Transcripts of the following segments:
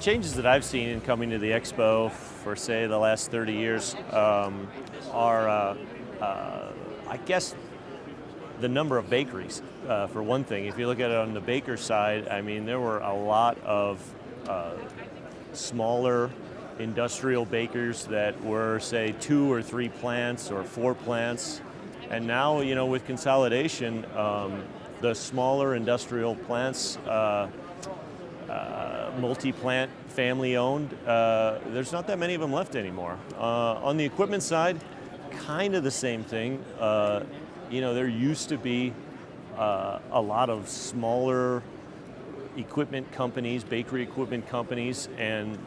changes that I've seen in coming to the Expo for, say, the last 30 years are, I guess, the number of bakeries, for one thing. If you look at it on the baker side, I mean, there were a lot of smaller industrial bakers that were, say, 2 or 3 plants or 4 plants. And now, you know, with consolidation, the smaller industrial plants, multi-plant, family-owned, there's not that many of them left anymore. On the equipment side, kind of the same thing. You know, there used to be a lot of smaller equipment companies, bakery equipment companies, and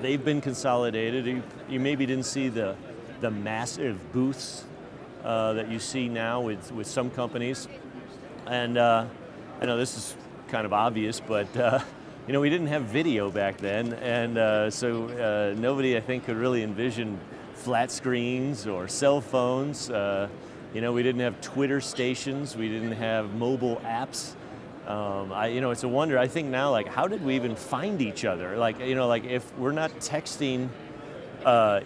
they've been consolidated. You maybe didn't see the massive booths that you see now with some companies. And I know this is kind of obvious, but you know, we didn't have video back then, and so nobody, I think, could really envision flat screens or cell phones. You know, we didn't have Twitter stations. We didn't have mobile apps. You know, it's a wonder. I think now, like, how did we even find each other? Like, you know, like if we're not texting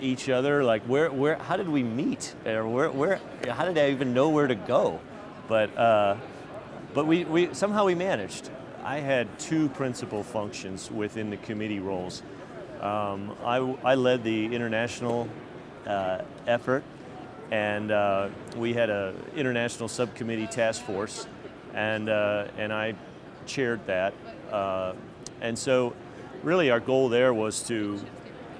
each other, like how did we meet? Or how did I even know where to go? But we somehow we managed. I had 2 principal functions within the committee roles. I led the international effort, and we had an international subcommittee task force, and I chaired that. And so really our goal there was to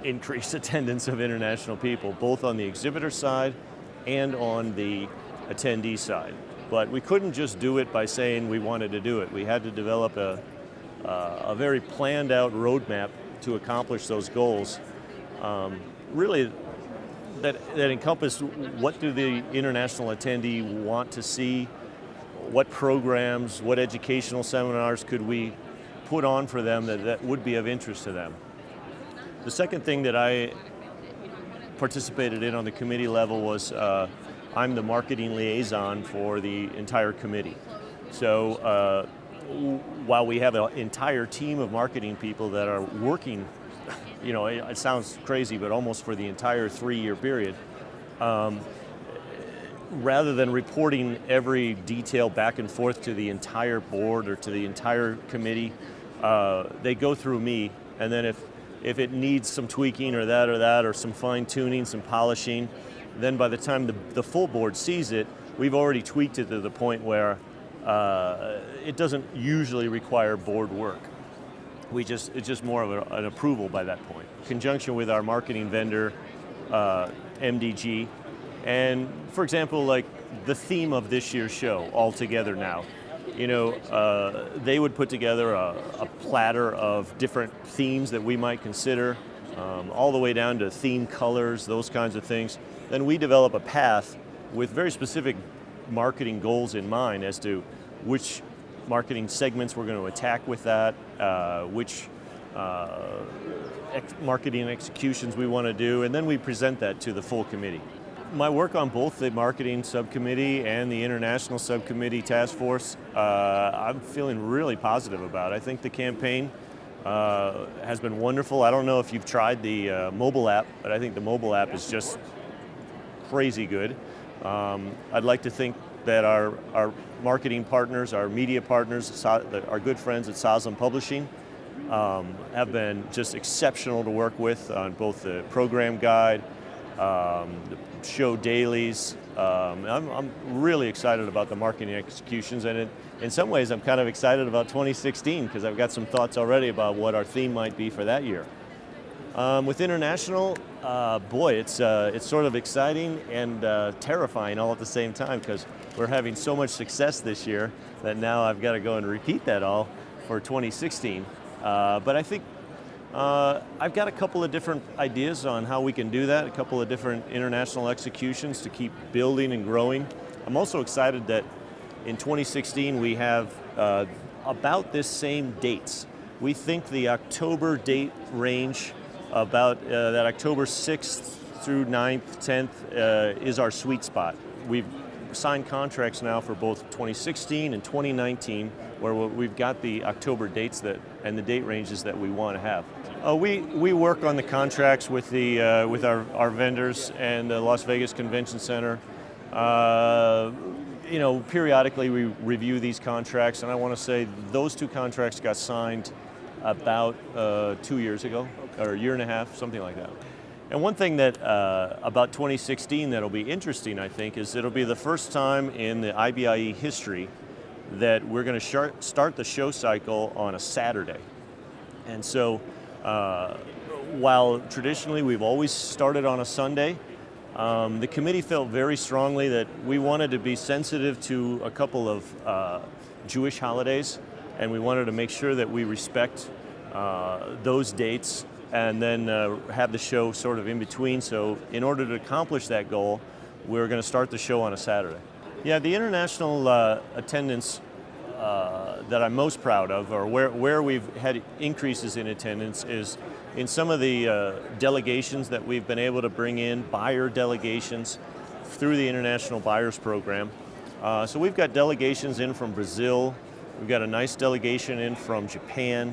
increase attendance of international people, both on the exhibitor side and on the attendee side. But we couldn't just do it by saying we wanted to do it. We had to develop a very planned out roadmap to accomplish those goals. Really, that encompassed what do the international attendee want to see, what programs, what educational seminars could we put on for them that would be of interest to them. The second thing that I participated in on the committee level was I'm the marketing liaison for the entire committee. So while we have an entire team of marketing people that are working, you know, it sounds crazy, but almost for the entire 3-year period, rather than reporting every detail back and forth to the entire board or to the entire committee, they go through me, and then if it needs some tweaking or some fine tuning, some polishing, then by the time the full board sees it, we've already tweaked it to the point where it doesn't usually require board work. It's just more of an approval by that point. In conjunction with our marketing vendor, MDG, and for example, like the theme of this year's show, All Together Now, you know, they would put together a platter of different themes that we might consider, all the way down to theme colors, those kinds of things. Then we develop a path with very specific marketing goals in mind as to which marketing segments we're going to attack with that, which marketing executions we want to do, and then we present that to the full committee. My work on both the marketing subcommittee and the international subcommittee task force, I'm feeling really positive about. I think the campaign has been wonderful. I don't know if you've tried the mobile app, but I think the mobile app is just crazy good. I'd like to think that our marketing partners, our media partners, our good friends at Soslam Publishing have been just exceptional to work with on both the program guide, the show dailies. I'm really excited about the marketing executions, and in some ways I'm kind of excited about 2016 because I've got some thoughts already about what our theme might be for that year. With international, boy, it's sort of exciting and terrifying all at the same time because we're having so much success this year that now I've got to go and repeat that all for 2016. But I think I've got a couple of different ideas on how we can do that, a couple of different international executions to keep building and growing. I'm also excited that in 2016 we have about this same dates. We think the October date range, about that October 6th through 9th, 10th is our sweet spot. We've signed contracts now for both 2016 and 2019, where we've got the October dates and the date ranges that we want to have. We work on the contracts with our vendors and the Las Vegas Convention Center. Periodically we review these contracts, and I want to say those two contracts got signed about 2 years ago, or a year and a half, something like that. And one thing that about 2016 that'll be interesting, I think, is it'll be the first time in the I.B.I.E history that we're going to start the show cycle on a Saturday. And so while traditionally we've always started on a Sunday, the committee felt very strongly that we wanted to be sensitive to a couple of Jewish holidays, and we wanted to make sure that we respect those dates and then have the show sort of in between. So in order to accomplish that goal, we're going to start the show on a Saturday. Yeah, the international attendance that I'm most proud of, or where we've had increases in attendance, is in some of the delegations that we've been able to bring in, buyer delegations, through the International Buyers Program. So we've got delegations in from Brazil, we've got a nice delegation in from Japan,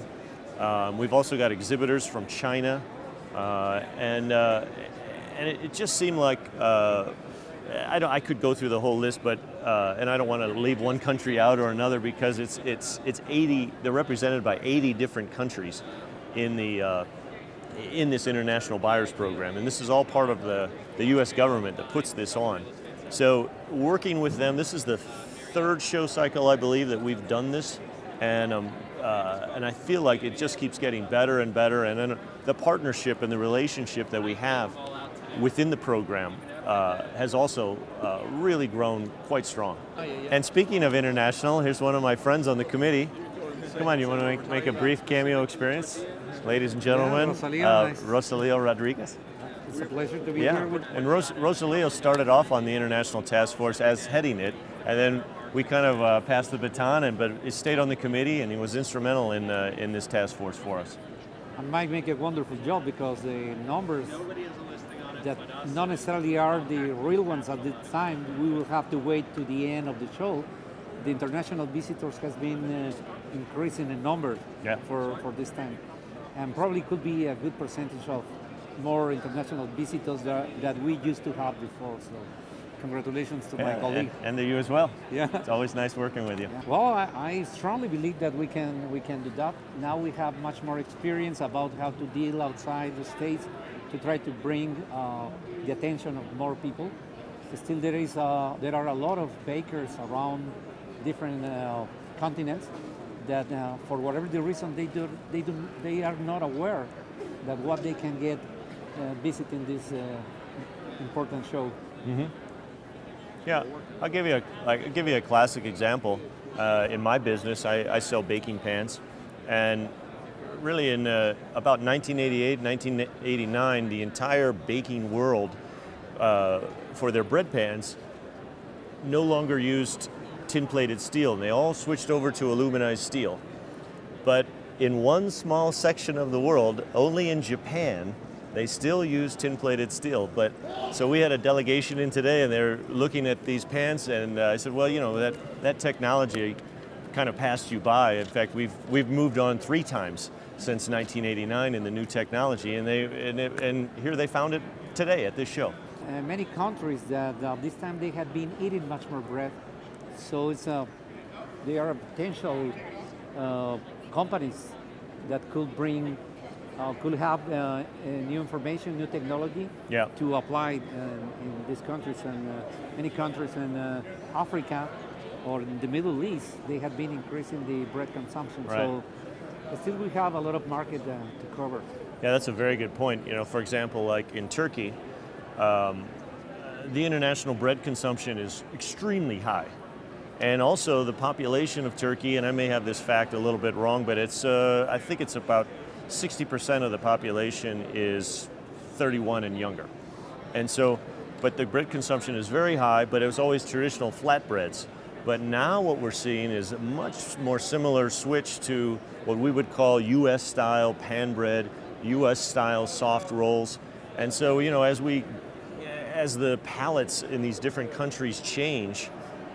we've also got exhibitors from China, and it just seemed like, I could go through the whole list, but and I don't want to leave one country out or another, because it's 80. They're represented by 80 different countries in this International Buyers Program, and this is all part of the U.S. government that puts this on. So working with them, this is the third show cycle, I believe, that we've done this, and I feel like it just keeps getting better and better, and then the partnership and the relationship that we have within the program has also really grown quite strong. And speaking of international, here's one of my friends on the committee. Come on, you want to make a brief cameo experience? Ladies and gentlemen, Rosalio Rodriguez. It's a pleasure to be here with you. And Rosalio started off on the International Task Force as heading it, and then we kind of passed the baton, but he stayed on the committee, and he was instrumental in this task force for us. And Mike make a wonderful job, because the numbers that not necessarily are the real ones at the time, we will have to wait to the end of the show. The international visitors has been increasing in number for this time, and probably could be a good percentage of more international visitors that we used to have before. So congratulations to my colleague. And to you as well. Yeah. It's always nice working with you. Yeah. Well, I strongly believe that we can do that. Now we have much more experience about how to deal outside the States to try to bring the attention of more people. Still, there are a lot of bakers around different continents that, for whatever the reason, they are not aware that what they can get visiting this important show. Mm-hmm. Yeah, I'll give you a classic example. In my business, I sell baking pans, and really in about 1988, 1989, the entire baking world for their bread pans no longer used tin-plated steel, and they all switched over to aluminized steel. But in one small section of the world, only in Japan, they still use tin-plated steel. But so we had a delegation in today, and they're looking at these pans, and I said, well, you know, that technology kind of passed you by. In fact, we've moved on 3 times since 1989 in the new technology, and here they found it today at this show. Many countries that this time they had been eating much more bread, so they are potential companies that could bring, could have new information, new technology to apply in these countries, and many countries in Africa or in the Middle East, they have been increasing the bread consumption. Right. So still we have a lot of market to cover. Yeah, that's a very good point. You know, for example, like in Turkey, the international bread consumption is extremely high. And also the population of Turkey, and I may have this fact a little bit wrong, but it's I think it's about 60% of the population is 31 and younger. And so, but the bread consumption is very high, but it was always traditional flatbreads. But now what we're seeing is a much more similar switch to what we would call US style pan bread, US style soft rolls. And so, you know, as as the palates in these different countries change,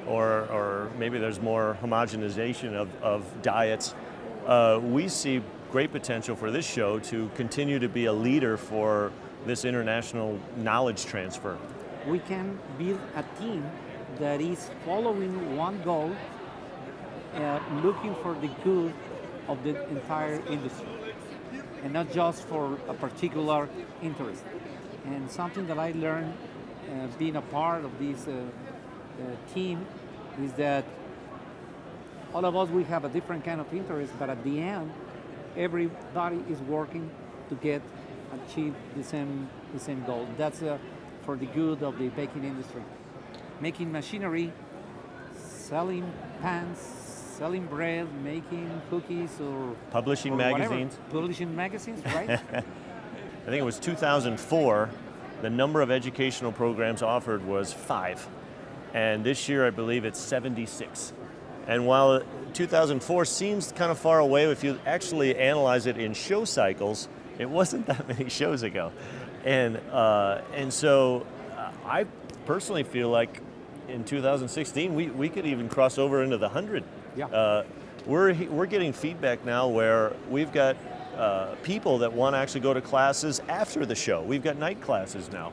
or maybe there's more homogenization of diets, we see great potential for this show to continue to be a leader for this international knowledge transfer. We can build a team that is following one goal, looking for the good of the entire industry, and not just for a particular interest. And something that I learned being a part of this team is that all of us, we have a different kind of interest, but at the end, everybody is working to achieve the same goal. That's for the good of the baking industry. Making machinery, selling pans, selling bread, making cookies, or publishing magazines. Publishing magazines, right? I think it was 2004, the number of educational programs offered was 5. And this year, I believe it's 76. And while 2004 seems kind of far away, if you actually analyze it in show cycles, it wasn't that many shows ago. And so I personally feel like in 2016, we could even cross over into the 100. Yeah. We're getting feedback now where we've got people that want to actually go to classes after the show. We've got night classes now.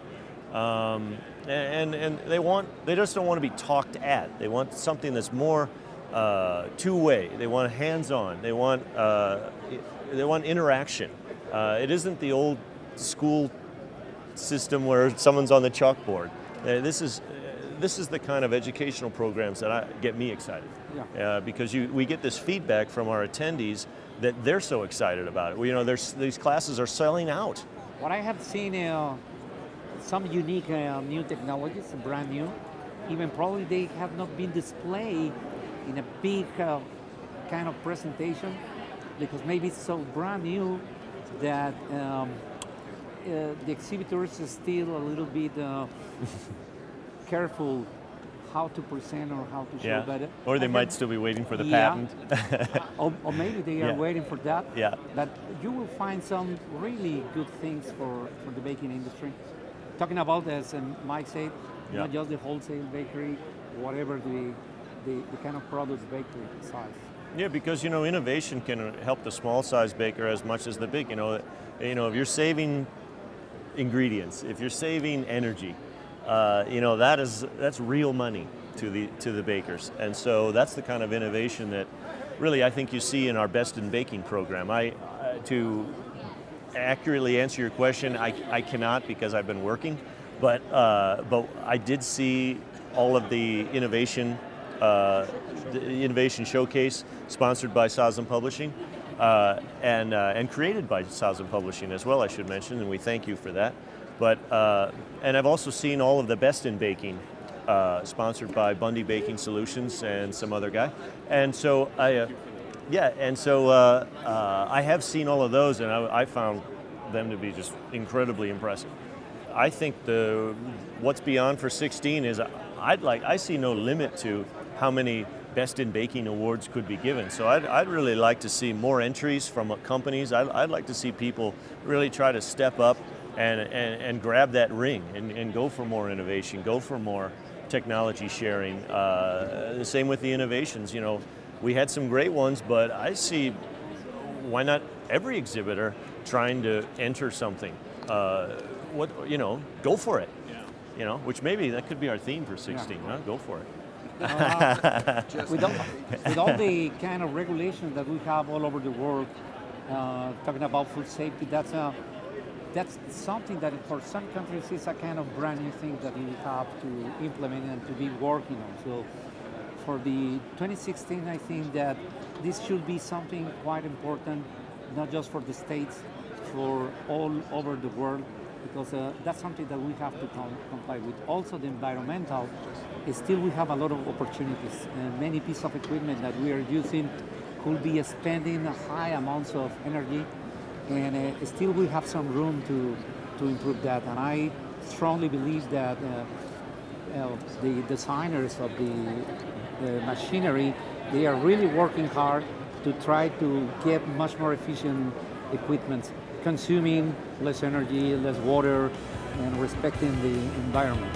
And they just don't want to be talked at. They want something that's more two-way. They want hands-on. They want interaction. It isn't the old school system where someone's on the chalkboard. This is the kind of educational programs that get me excited. Yeah. Because we get this feedback from our attendees that they're so excited about it. These classes are selling out. What I have seen some unique new technologies, brand new. Even probably they have not been displayed in a big kind of presentation because maybe it's so brand new that the exhibitors are still a little bit careful how to present or how to show better. Or they might still be waiting for the patent. or maybe they are waiting for that. Yeah. But you will find some really good things for the baking industry. Talking about, as Mike said, not just the wholesale bakery, whatever the kind of products bakery size. Yeah, because innovation can help the small size baker as much as the big. If you're saving ingredients, if you're saving energy, that's real money to the bakers, and so that's the kind of innovation that really I think you see in our Best in Baking program. To accurately answer your question, I cannot because I've been working, but I did see all of the innovation showcase sponsored by Sazam Publishing and created by Sazam Publishing as well, I should mention, and we thank you for that. But and I've also seen all of the Best in Baking sponsored by Bundy Baking Solutions and some other guy, and so I have seen all of those, and I found them to be just incredibly impressive. I think what's beyond for 16 is I see no limit to how many Best in Baking awards could be given. So I'd really like to see more entries from companies. I'd like to see people really try to step up and grab that ring and go for more innovation, go for more technology sharing. The same with the innovations. We had some great ones, but I see why not every exhibitor trying to enter something. Go for it. Yeah. Which maybe that could be our theme for 16. Huh? Go for it. With all the kind of regulations that we have all over the world, talking about food safety, that's something that for some countries is a kind of brand new thing that we have to implement and to be working on. So for the 2016, I think that this should be something quite important, not just for the States, for all over the world, because that's something that we have to comply with. Also the environmental, still we have a lot of opportunities. Many pieces of equipment that we are using could be spending high amounts of energy, and still we have some room to improve that. And I strongly believe that the designers of the machinery, they are really working hard to try to get much more efficient equipment, consuming less energy, less water, and respecting the environment.